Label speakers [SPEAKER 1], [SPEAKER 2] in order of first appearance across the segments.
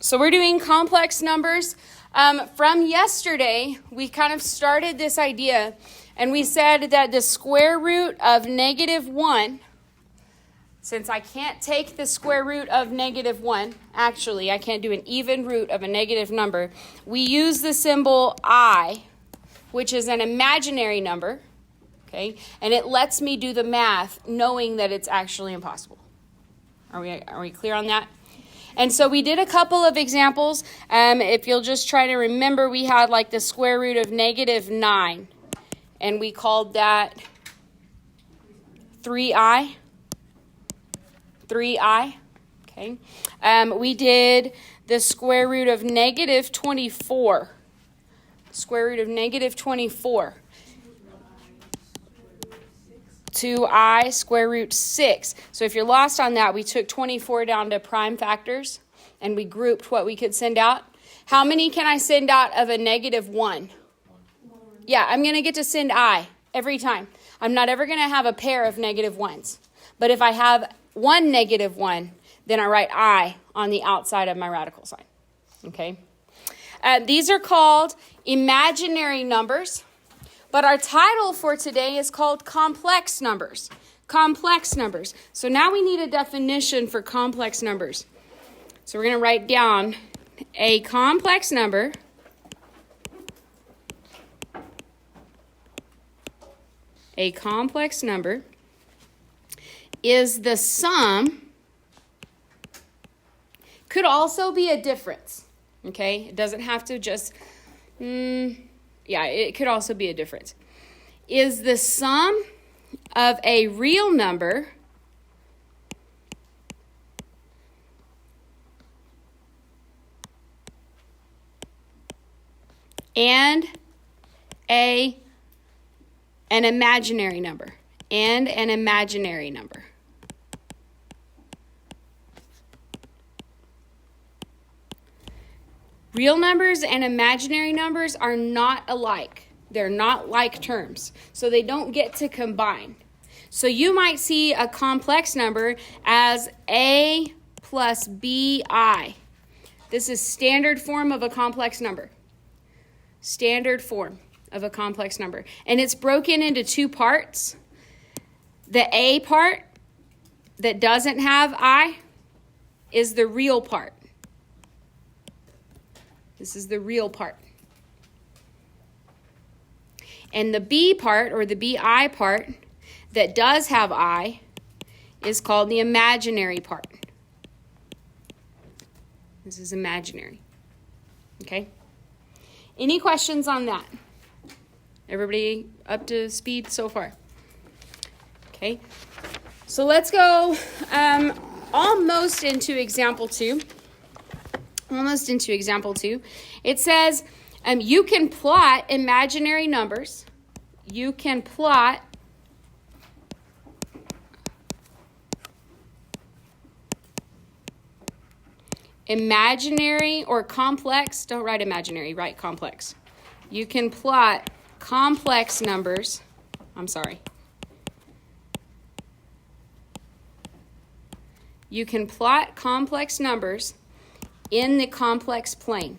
[SPEAKER 1] So we're doing complex numbers. From yesterday, we kind of started this idea, and we said that the square root of -1, since I can't take the square root of -1, actually, I can't do an even root of a negative number, we use the symbol I, which is an imaginary number, okay? And it lets me do the math knowing that it's actually impossible. Are we clear on that? And so we did a couple of examples. If you'll just try to remember, we had like the square root of -9, and we called that 3i. 3i, okay? We did the square root of -24. Square root of -24. 2i square root 6. So if you're lost on that, we took 24 down to prime factors, and we grouped what we could send out. How many can I send out of a -1? Yeah, I'm going to get to send I every time. I'm not ever going to have a pair of -1s. But if I have one -1, then I write I on the outside of my radical sign. Okay? These are called imaginary numbers. But our title for today is called complex numbers. Complex numbers. So now we need a definition for complex numbers. So we're going to write down a complex number is the sum, could also be a difference. Okay? It doesn't have to just... Yeah, it could also be a difference. Is the sum of a real number and an imaginary number. And an imaginary number. Real numbers and imaginary numbers are not alike. They're not like terms, so they don't get to combine. So you might see a complex number as A plus BI. This is standard form of a complex number. Standard form of a complex number. And it's broken into two parts. The A part that doesn't have I is the real part. This is the real part. And the B part, or the BI part, that does have I, is called the imaginary part. This is imaginary. Okay? Any questions on that? Everybody up to speed so far? Okay. So let's go almost into example 2. It says you can plot imaginary numbers. You can plot imaginary or complex. Don't write imaginary, write complex. You can plot complex numbers. You can plot complex numbers in the complex plane.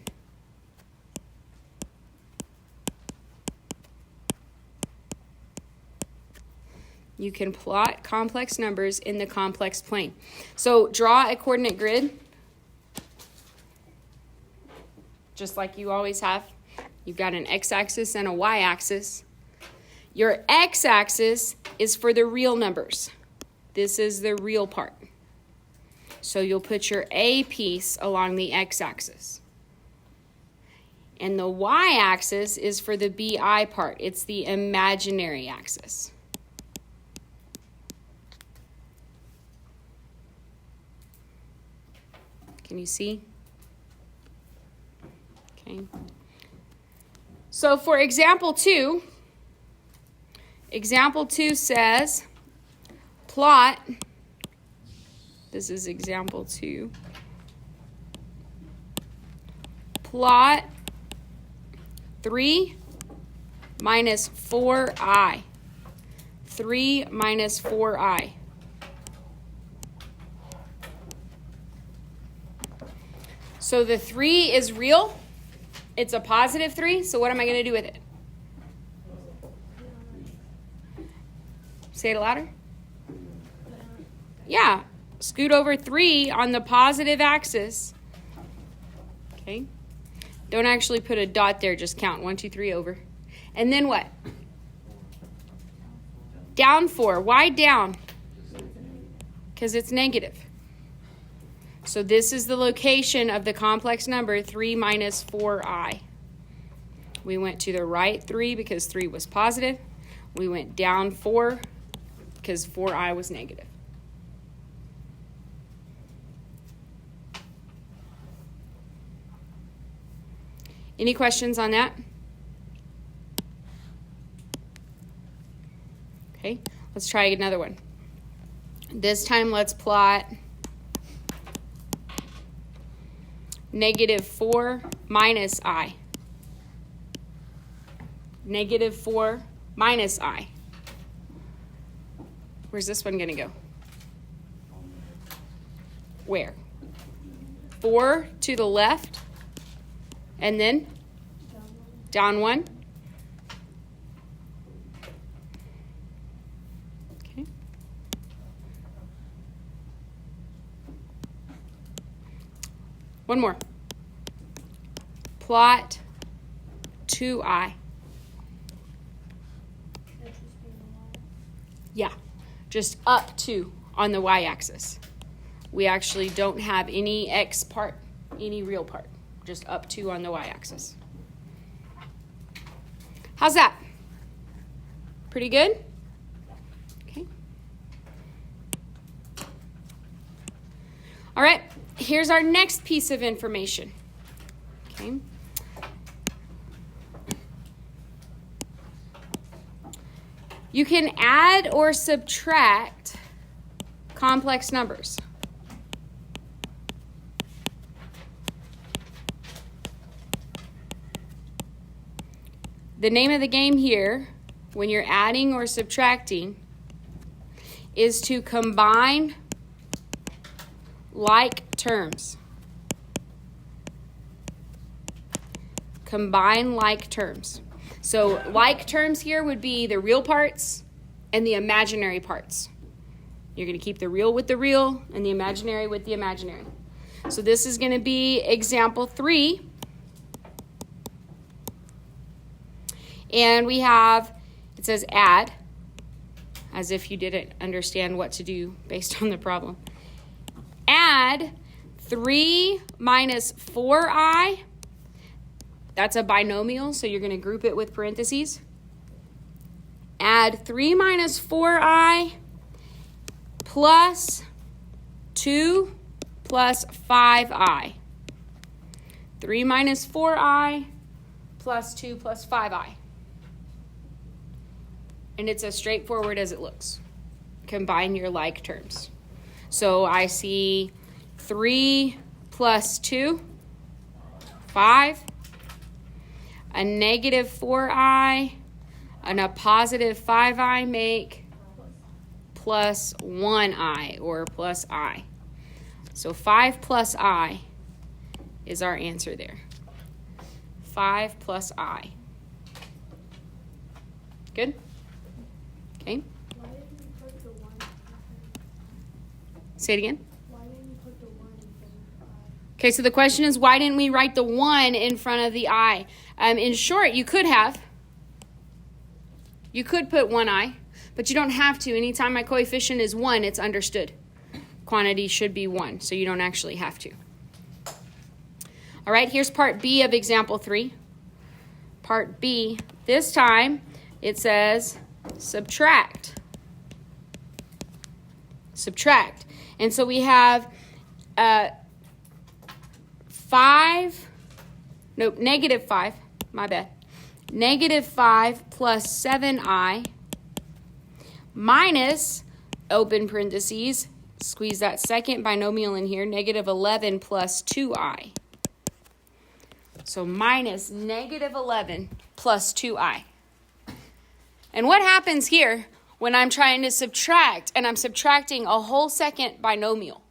[SPEAKER 1] You can plot complex numbers in the complex plane. So draw a coordinate grid, just like you always have. You've got an x-axis and a y-axis. Your x-axis is for the real numbers. This is the real part. So you'll put your A piece along the x-axis. And the y-axis is for the BI part. It's the imaginary axis. Can you see? Okay. So for example 2 says plot. This is example 2. Plot 3 minus 4i. 3 minus 4i. So the 3 is real. It's a positive 3. So what am I going to do with it? Say it louder. Yeah. Scoot over 3 on the positive axis. Okay. Don't actually put a dot there. Just count 1, 2, 3 over. And then what? Down 4. Why down? Because it's negative. So this is the location of the complex number 3 minus 4i. We went to the right 3 because 3 was positive. We went down 4 because 4i was negative. Any questions on that? Okay, let's try another one. This time let's plot negative 4 minus I. Negative 4 minus I. Where's this one going to go? Where? 4 to the left. And then down 1. Okay. One more. Plot 2i. Yeah, just up 2 on the y-axis. We actually don't have any x part, any real part. Just up 2 on the y-axis. How's that? Pretty good? Okay. All right, here's our next piece of information. Okay. You can add or subtract complex numbers. The name of the game here, when you're adding or subtracting, is to combine like terms. Combine like terms. So like terms here would be the real parts and the imaginary parts. You're going to keep the real with the real and the imaginary with the imaginary. So this is going to be example 3. And we have, it says add, as if you didn't understand what to do based on the problem. Add 3 minus 4i. That's a binomial, so you're going to group it with parentheses. Add 3 minus 4i plus 2 plus 5i. 3 minus 4i plus 2 plus 5i. And it's as straightforward as it looks. Combine your like terms. So I see 3 plus 2, 5, a negative 4i, and a positive 5i make plus 1i, or plus I. So 5 plus I is our answer there. 5 plus I. Good? Okay.
[SPEAKER 2] Why didn't you put the 1?
[SPEAKER 1] Say it again.
[SPEAKER 2] Why didn't you put the 1 in front of the I?
[SPEAKER 1] Okay, so the question is, why didn't we write the 1 in front of the I? In short, you could have. You could put 1i, but you don't have to. Anytime my coefficient is 1, it's understood. Quantity should be 1, so you don't actually have to. All right, here's part B of example 3. Part B, this time it says subtract. Subtract. And so we have negative 5, my bad. Negative 5 plus 7i minus, open parentheses, squeeze that second binomial in here, negative 11 plus 2i. So minus negative 11 plus 2i. And what happens here when I'm trying to subtract and I'm subtracting a whole second binomial?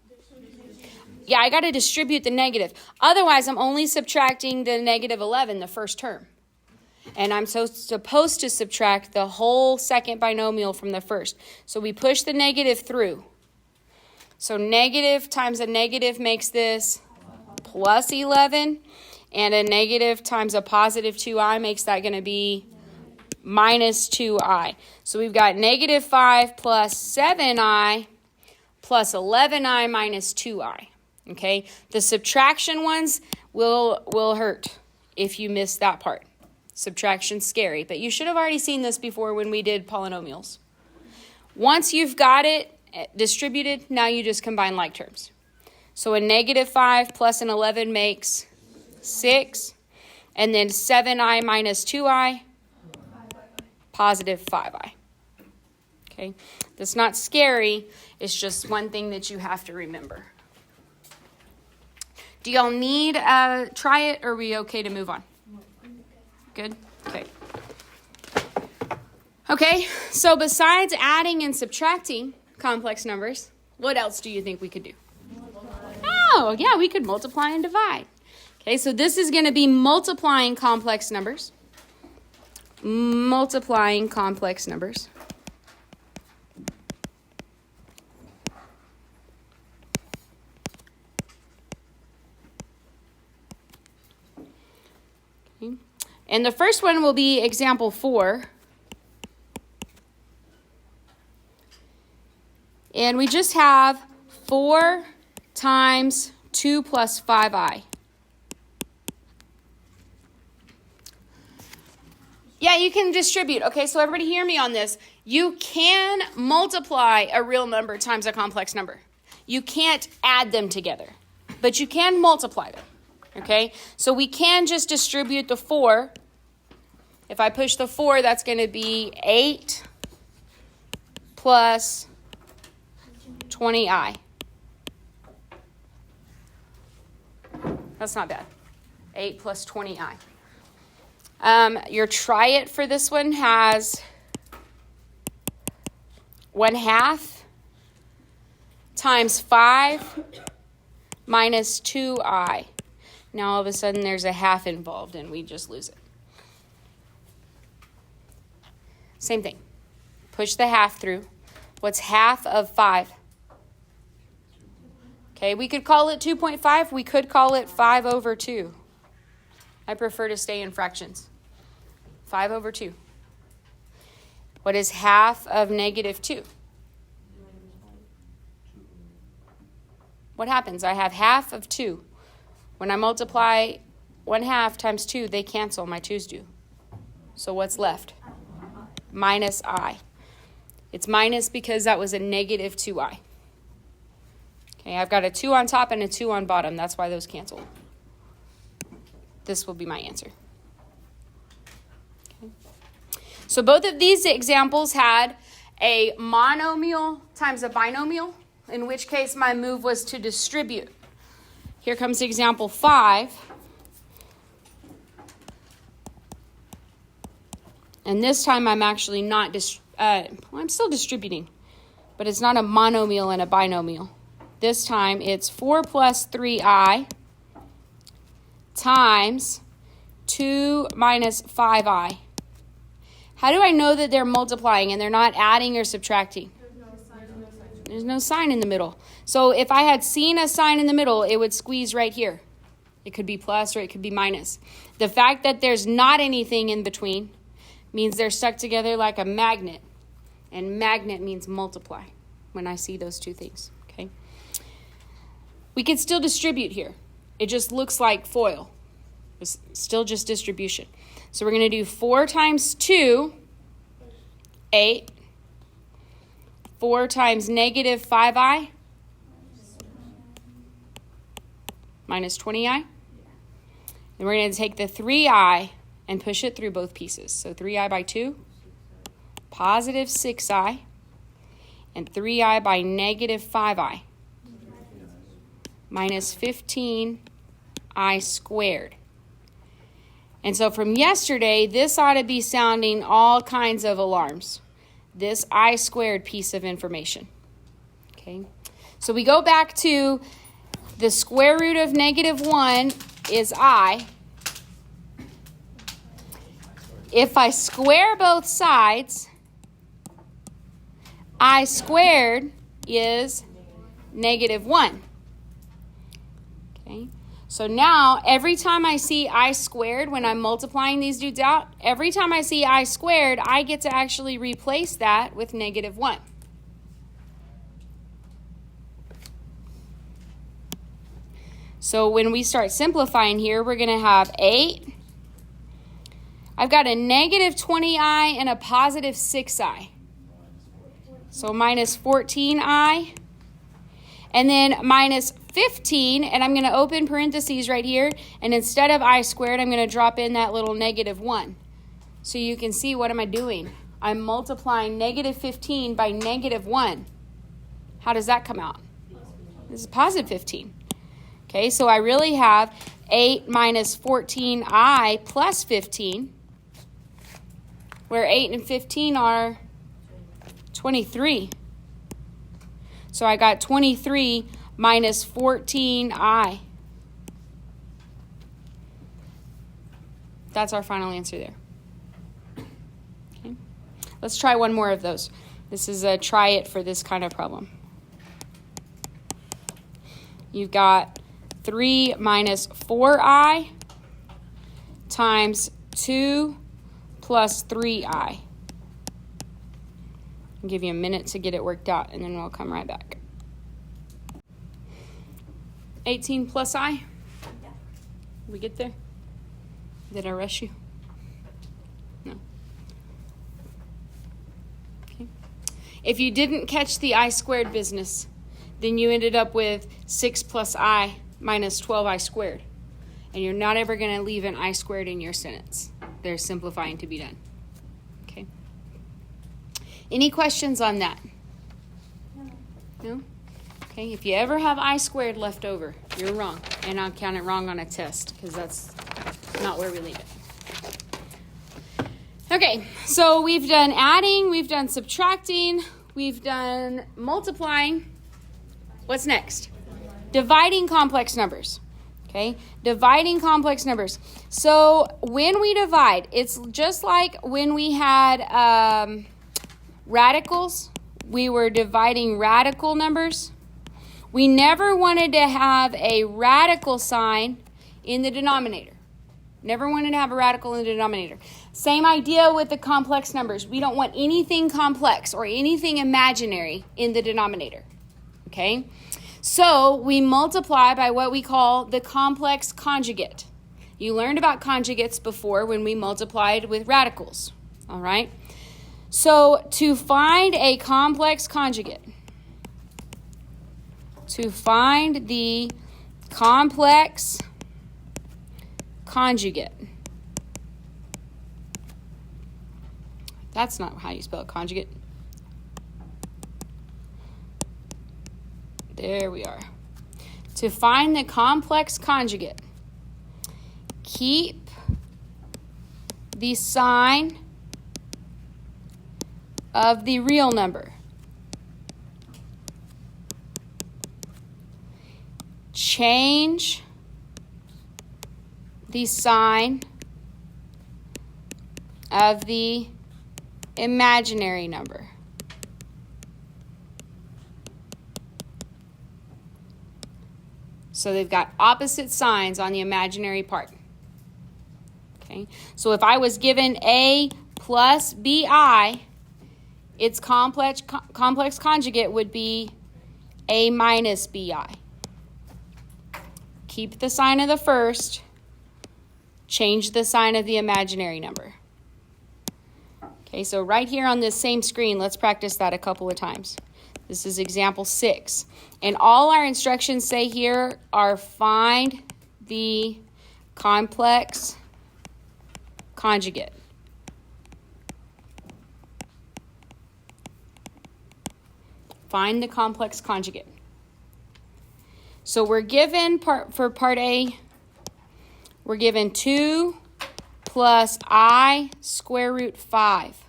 [SPEAKER 1] Yeah, I got to distribute the negative. Otherwise, I'm only subtracting the negative 11, the first term. And I'm supposed to subtract the whole second binomial from the first. So we push the negative through. So negative times a negative makes this plus 11. And a negative times a positive 2i makes that going to be minus 2i. So we've got negative 5 plus 7i plus 11i minus 2i. Okay? The subtraction ones will hurt if you miss that part. Subtraction's scary, but you should have already seen this before when we did polynomials. Once you've got it distributed, now you just combine like terms. So a negative 5 plus an 11 makes 6, and then 7i minus 2i, positive 5i. Okay, that's not scary. It's just one thing that you have to remember. Do y'all need try it, or are we okay to move on? Good? Okay. Okay, so besides adding and subtracting complex numbers, what else do you think we could do? Oh, yeah, we could multiply and divide. Okay, so this is going to be multiplying complex numbers. Multiplying complex numbers. Okay. And the first one will be example 4. And we just have 4 times 2 plus 5i. Yeah, you can distribute. Okay, so everybody hear me on this. You can multiply a real number times a complex number. You can't add them together, but you can multiply them. Okay, so we can just distribute the 4. If I push the 4, that's going to be 8 plus 20i. That's not bad. 8 plus 20i. Your try it for this one has 1/2 times 5 minus 2i. Now all of a sudden there's a half involved and we just lose it. Same thing. Push the half through. What's half of 5? Okay, we could call it 2.5. We could call it 5 over 2. I prefer to stay in fractions. 5 over 2. What is half of negative 2? What happens? I have half of 2. When I multiply 1/2 times 2, they cancel. My 2's do. So what's left? Minus I. It's minus because that was a negative 2i. Okay, I've got a 2 on top and a 2 on bottom. That's why those cancel. This will be my answer. Okay. So both of these examples had a monomial times a binomial, in which case my move was to distribute. Here comes example 5. And this time I'm actually not, I'm still distributing, but it's not a monomial and a binomial. This time it's 4 plus 3i times 2 minus 5i. How do I know that they're multiplying and they're not adding or subtracting? There's no sign in the middle. So if I had seen a sign in the middle, it would squeeze right here. It could be plus or it could be minus. The fact that there's not anything in between means they're stuck together like a magnet. And magnet means multiply when I see those two things. Okay. We could still distribute here. It just looks like FOIL. It's still just distribution. So we're going to do 4 times 2, 8. 4 times negative 5i minus 20i. And we're going to take the 3i and push it through both pieces. So 3i by 2, positive 6i, and 3i by negative 5i, minus 15i squared. And so from yesterday, this ought to be sounding all kinds of alarms. This I squared piece of information. Okay, so we go back to The square root of negative 1 is I. If I square both sides, I squared is negative 1. Okay, so now every time I see I squared, when I'm multiplying these dudes out, every time I see I squared, I get to actually replace that with negative 1. So when we start simplifying here, we're going to have 8. I've got a negative 20i and a positive 6i. So minus 14i. And then minus 15, and I'm going to open parentheses right here. And instead of I squared, I'm going to drop in that little negative 1. So you can see, what am I doing? I'm multiplying negative 15 by negative 1. How does that come out? This is positive 15. Okay, so I really have 8 minus 14i plus 15, where 8 and 15 are 23. So I got 23 minus 14i. That's our final answer there. Okay, let's try one more of those. This is a try it for this kind of problem. You've got 3 minus 4i times 2 plus 3i. I'll give you a minute to get it worked out, and then we'll come right back. 18 plus I? Yeah. We get there? Did I rush you? No. Okay. If you didn't catch the I squared business, then you ended up with 6 plus I minus 12i squared. And you're not ever going to leave an I squared in your sentence. There's simplifying to be done. Okay. Any questions on that? No? Okay, if you ever have I squared left over, you're wrong. And I'll count it wrong on a test, because that's not where we leave it. Okay, so we've done adding, we've done subtracting, we've done multiplying. What's next? Dividing complex numbers. Okay, dividing complex numbers. So when we divide, it's just like when we had radicals. We were dividing radical numbers. We never wanted to have a radical sign in the denominator. Never wanted to have a radical in the denominator. Same idea with the complex numbers. We don't want anything complex or anything imaginary in the denominator. Okay? So we multiply by what we call the complex conjugate. You learned about conjugates before when we multiplied with radicals. All right? So to find a complex conjugate, to find the complex conjugate. That's not how you spell conjugate. There we are. To find the complex conjugate, keep the sign of the real number. Change the sign of the imaginary number. So they've got opposite signs on the imaginary part. Okay, so if I was given A plus BI, its complex conjugate would be A minus BI. Keep the sign of the first, change the sign of the imaginary number. Okay, so right here on this same screen, let's practice that a couple of times. This is example 6. And all our instructions say here are find the complex conjugate. Find the complex conjugate. So we're given, for part A, we're given 2 plus I square root 5.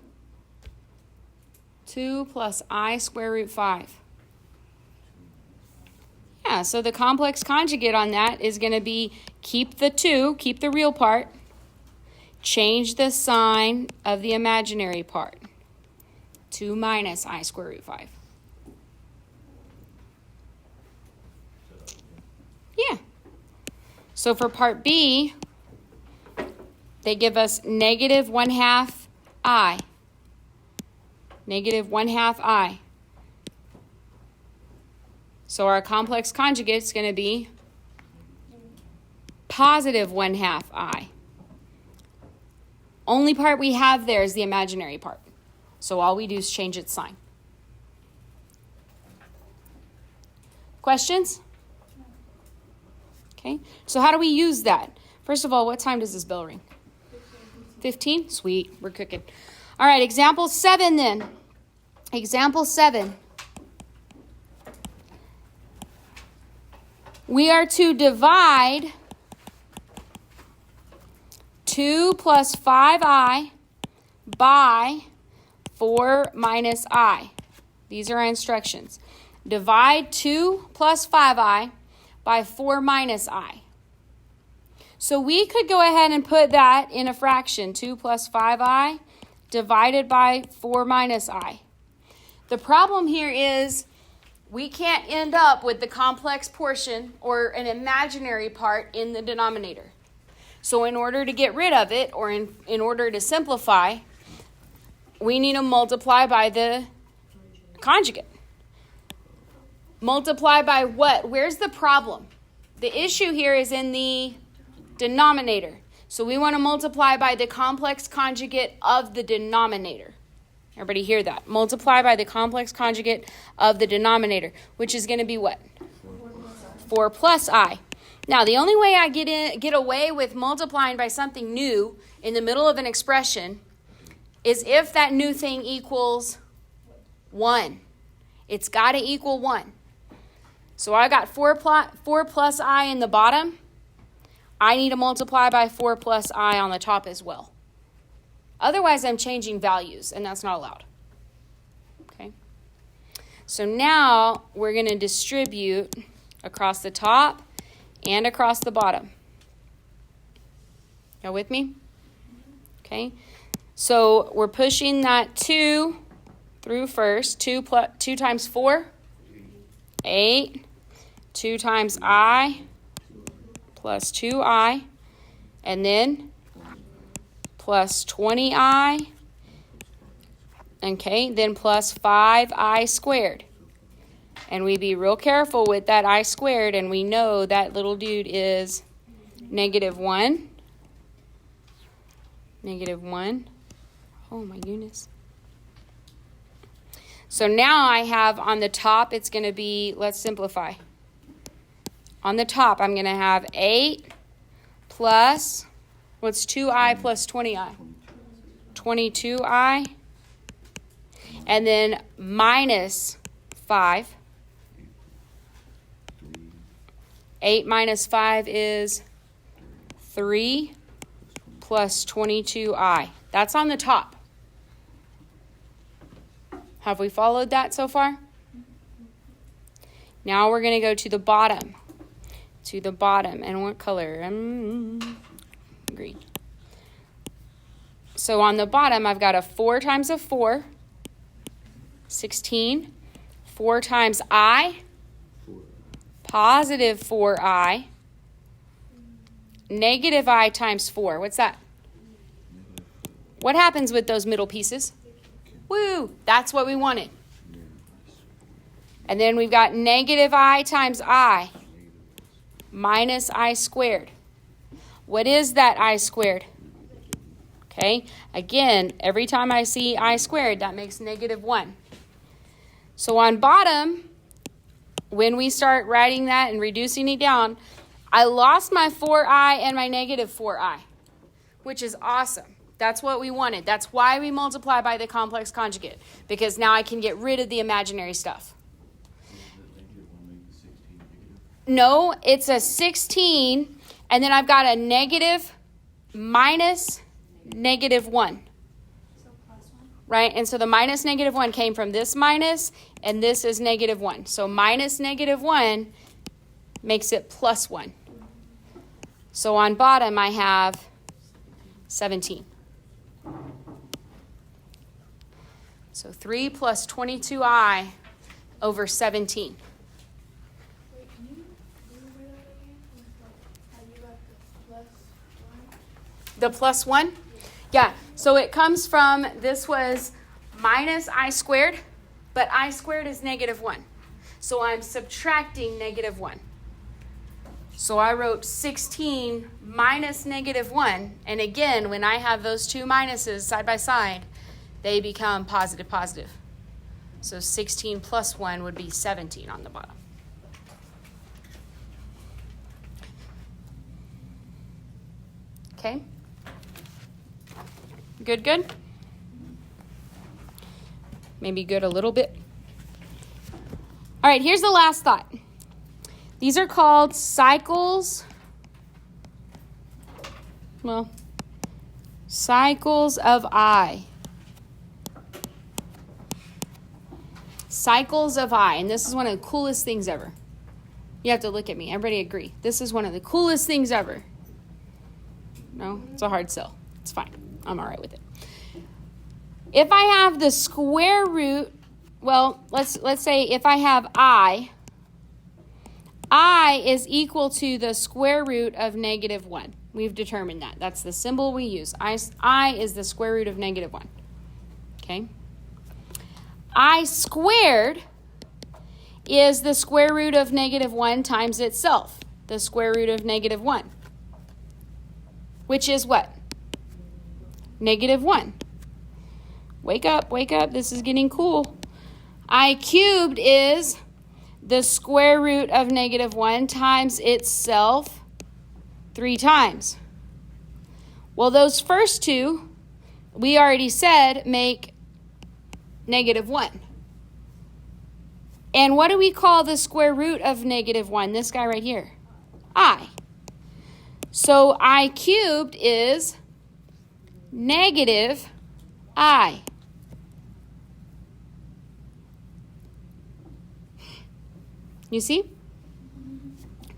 [SPEAKER 1] 2 plus I square root 5. Yeah, so the complex conjugate on that is going to be keep the 2, keep the real part, change the sign of the imaginary part. 2 minus I square root 5. Yeah. So for part B, they give us negative 1/2 I. Negative 1/2 I. So our complex conjugate is going to be positive 1/2 I. Only part we have there is the imaginary part. So all we do is change its sign. Questions? Okay, so how do we use that? First of all, what time does this bell ring? 15? Sweet, we're cooking. All right, example 7 then. Example 7. We are to divide 2 plus 5I by 4 minus I. These are our instructions. Divide 2 plus 5I by 4 minus I. So we could go ahead and put that in a fraction, 2 plus 5I divided by 4 minus I. The problem here is we can't end up with the complex portion or an imaginary part in the denominator. So in order to get rid of it, or in order to simplify, we need to multiply by the conjugate. Multiply by what? Where's the problem? The issue here is in the denominator. So we want to multiply by the complex conjugate of the denominator. Everybody hear that? Multiply by the complex conjugate of the denominator, which is going to be what? 4 plus I. Now, the only way I get away with multiplying by something new in the middle of an expression is if that new thing equals 1. It's got to equal 1. So I got 4 plus I in the bottom. I need to multiply by 4 plus I on the top as well. Otherwise, I'm changing values, and that's not allowed. Okay? So now we're going to distribute across the top and across the bottom. Y'all with me? Okay. So we're pushing that 2 through first. 2 times 4, 8. 2 times I plus 2I. And then plus 20I. Okay, then plus 5I squared. And we be real careful with that I squared, and we know that little dude is -1. -1. Oh my goodness. So now I have on the top, it's going to be, let's simplify. On the top, I'm going to have 8 plus, what's 2I plus 20I? 22I. And then minus 5. 8 minus 5 is 3 plus 22I. That's on the top. Have we followed that so far? Now we're going to go to the bottom. To the bottom. And what color? Green. So on the bottom, I've got a 4 times a 4. 16. 4 times I. Positive 4I. Negative I times 4. What's that? What happens with those middle pieces? Woo! That's what we wanted. And then we've got negative I times I minus I squared. What is that I squared? Okay, again, every time I see I squared, that makes -1. So on bottom, when we start writing that and reducing it down, I lost my 4I and my -4I, which is awesome. That's what we wanted. That's why we multiply by the complex conjugate, because now I can get rid of the imaginary stuff. No, it's a 16, and then I've got a negative minus -1. Right? And so the minus -1 came from this minus, and this is -1. So minus -1 makes it plus 1. So on bottom, I have 17. So 3 plus 22i over 17.
[SPEAKER 2] Wait, can you remember that again? How you got the plus 1?
[SPEAKER 1] The plus 1? Yeah, so it comes from, this was minus I squared, but I squared is negative 1. So I'm subtracting negative 1. So I wrote 16 minus negative 1. And again, when I have those two minuses side by side, they become positive, positive. So 16 plus 1 would be 17 on the bottom. Okay? Good, good? Maybe good a little bit. All right, here's the last thought. These are called cycles. Well, cycles of I. Cycles of I. And this is one of the coolest things ever. You have to look at me. Everybody agree. This is one of the coolest things ever. No, it's a hard sell. It's fine. I'm all right with it. If I have the square root, well, let's say if I have I is equal to the square root of negative 1. We've determined that. That's the symbol we use. I is the square root of negative 1. Okay? I squared is the square root of negative 1 times itself, the square root of negative 1, which is what? Negative 1. Wake up, this is getting cool. I cubed is the square root of negative 1 times itself 3 times. Well, those first two, we already said, make negative 1. And what do we call the square root of negative 1? This guy right here. I. So I cubed is negative I. You see?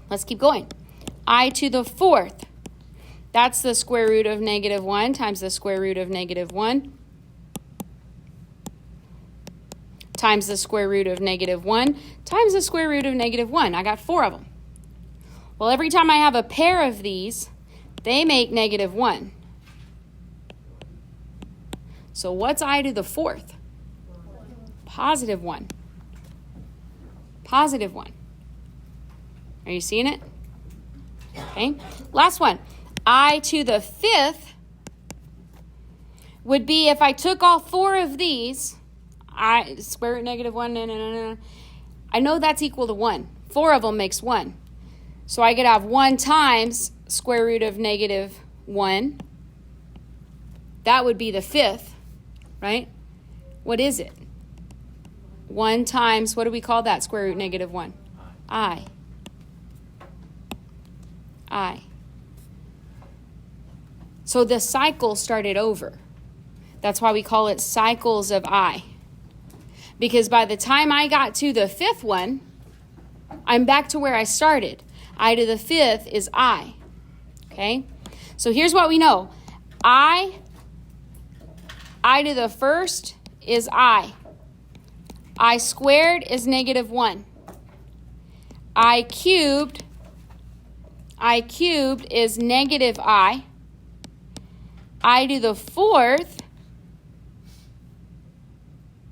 [SPEAKER 1] Let's keep going. I to the 4th. That's the square root of negative 1 times the square root of negative 1 times the square root of negative 1 times the square root of negative 1. I got 4 of them. Well, every time I have a pair of these, they make negative 1. So what's I to the 4th? Positive 1. Positive 1. Are you seeing it? Okay. Last one. I to the 5th would be if I took all 4 of these, I square root negative 1, I know that's equal to 1. 4 of them makes 1. So I could have 1 times square root of negative 1. That would be the 5th, right? What is it? 1 times, what do we call that square root negative 1? I. So the cycle started over. That's why we call it cycles of I. Because by the time I got to the 5th one, I'm back to where I started. I to the 5th is I. Okay? So here's what we know. I to the 1st is I. I squared is negative 1. I cubed is negative I. I to the 4th,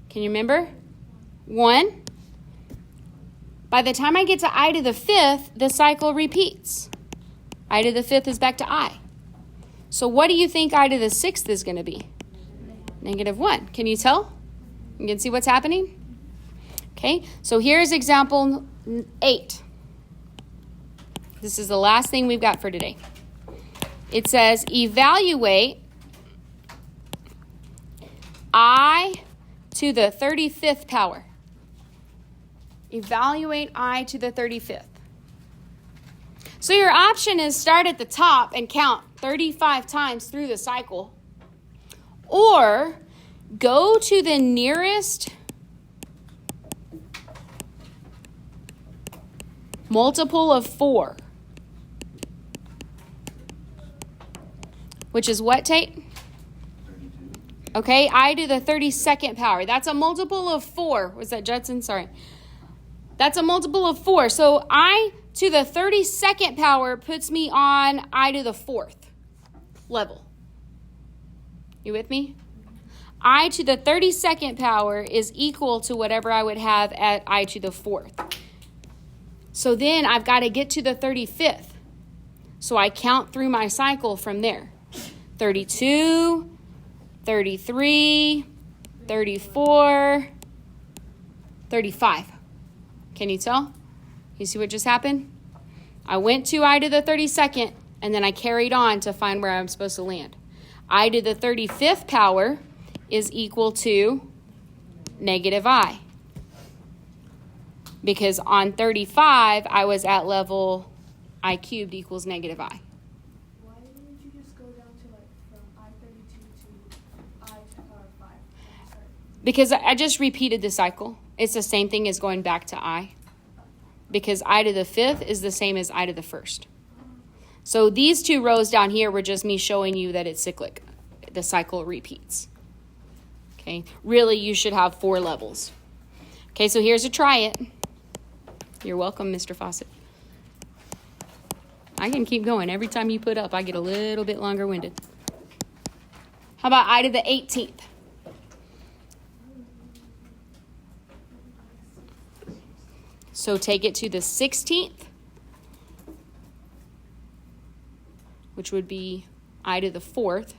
[SPEAKER 1] can you remember? 1. By the time I get to I to the 5th, the cycle repeats. I to the 5th is back to I. So what do you think I to the 6th is going to be? Negative 1. Can you tell? You can see what's happening? Okay, so here's example 8. This is the last thing we've got for today. It says, evaluate I to the 35th power. Evaluate I to the 35th. So your option is start at the top and count 35 times through the cycle, or go to the nearest multiple of 4. Which is what, Tate?
[SPEAKER 3] 32.
[SPEAKER 1] Okay, I to the 32nd power. That's a multiple of 4. Was that Judson? Sorry. That's a multiple of 4. So I to the 32nd power puts me on I to the 4th level. You with me? I to the 32nd power is equal to whatever I would have at I to the 4th. So then I've got to get to the 35th. So I count through my cycle from there. 32, 33, 34, 35. Can you tell? You see what just happened? I went to I to the 32nd, and then I carried on to find where I'm supposed to land. I to the 35th power is equal to negative I. Because on 35, I was at level I cubed equals negative I.
[SPEAKER 2] Why didn't you just go down to like from I-32 to I to the power of 5? Sorry.
[SPEAKER 1] Because I just repeated the cycle. It's the same thing as going back to I. Because I to the 5th is the same as I to the 1st. So these 2 rows down here were just me showing you that it's cyclic. The cycle repeats. Okay, really you should have 4 levels. Okay, so here's a try it. You're welcome, Mr. Fawcett. I can keep going. Every time you put up, I get a little bit longer winded. How about I to the 18th? So take it to the 16th, which would be I to the 4th.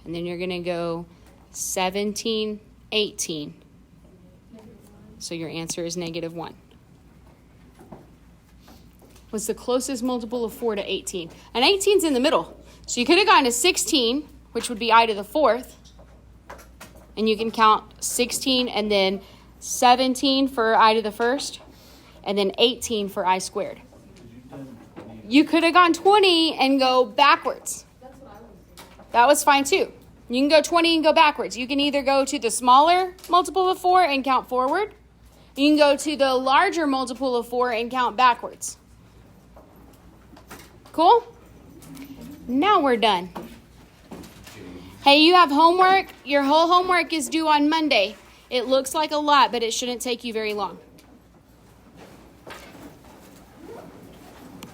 [SPEAKER 1] And then you're going to go 17, 18. So your answer is negative 1. What's the closest multiple of 4 to 18? And 18's in the middle. So you could have gone to 16, which would be I to the 4th. And you can count 16 and then 17 for I to the 1st. And then 18 for I squared. You could have gone 20 and go backwards. That was fine too. You can go 20 and go backwards. You can either go to the smaller multiple of 4 and count forward. You can go to the larger multiple of 4 and count backwards. Cool? Now we're done. Hey, you have homework. Your whole homework is due on Monday. It looks like a lot, but it shouldn't take you very long.